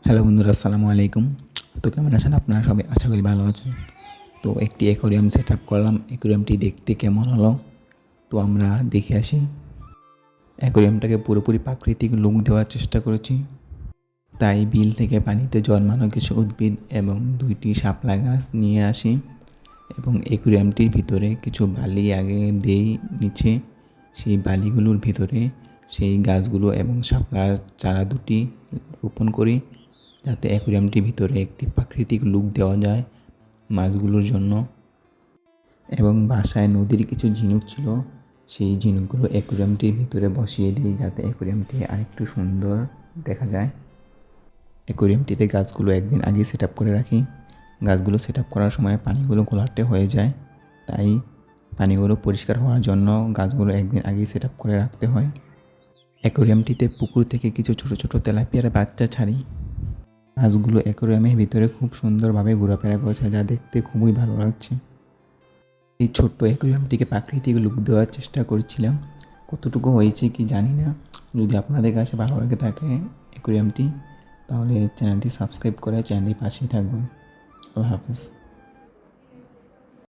Hello বন্ধুরা, আসসালামু আলাইকুম। তো কেমন আছেন আপনারা সবাই? আশা করি ভালো আছেন। তো একটি অ্যাকোয়ারিয়াম সেট আপ করলাম। অ্যাকোয়ারিয়ামটি দেখতে কেমন হলো তো আমরা দেখে আসি। অ্যাকোয়ারিয়ামটাকে পুরোপুরি প্রাকৃতিক লুক দেওয়ার চেষ্টা করেছি। তাই বিল থেকে পানিতে জন্মানো কিছু উদ্ভিদ এবং 2টি শাপলা গাছ নিয়ে আসি এবং অ্যাকোয়ারিয়ামটির ভিতরে কিছু বালি আগে দেই নিচে। সেই বালিগুলোর ভিতরে সেই গাছগুলো এবং শাপলার চারা দুটি রোপণ করি, যাতে অ্যাকোয়ারিয়ামটির ভিতরে একটি প্রাকৃতিক লুক দেওয়া যায় মাছগুলোর জন্য। এবং বাসায় নদীর কিছু ঝিনুক ছিল, সেই ঝিনুকগুলো অ্যাকোয়ারিয়ামটির ভিতরে বসিয়ে দিই যাতে অ্যাকোয়ারিয়ামটি আরেকটু সুন্দর দেখা যায়। অ্যাকোয়ারিয়ামটিতে গাছগুলো একদিন আগে সেট আপ করে রাখি। গাছগুলো সেট আপ করার সময় পানিগুলো ঘোলাটে হয়ে যায়, তাই পানিগুলো পরিষ্কার হওয়ার জন্য গাছগুলো একদিন আগেই সেট আপ করে রাখতে হয়। অ্যাকোয়ারিয়ামটিতে পুকুর থেকে কিছু ছোট ছোট তেলাপিয়ার বাচ্চা ছাড়ি। মাছগুলো অ্যাকোয়ারিয়ামের ভিতরে খুব সুন্দরভাবে ঘোরাফেরা করছে, যা দেখতে খুবই ভালো লাগছে। এই ছোট্ট অ্যাকোয়ারিয়ামটিকে প্রাকৃতিক লুক দেওয়ার চেষ্টা করছিলাম। কতটুকু হয়েছে কি জানি না। যদি আপনাদের কাছে ভালো লাগে থাকে অ্যাকোয়ারিয়ামটি, তাহলে চ্যানেলটি সাবস্ক্রাইব করে চ্যানেলটির পাশেই থাকবেন। আল্লাহ হাফেজ।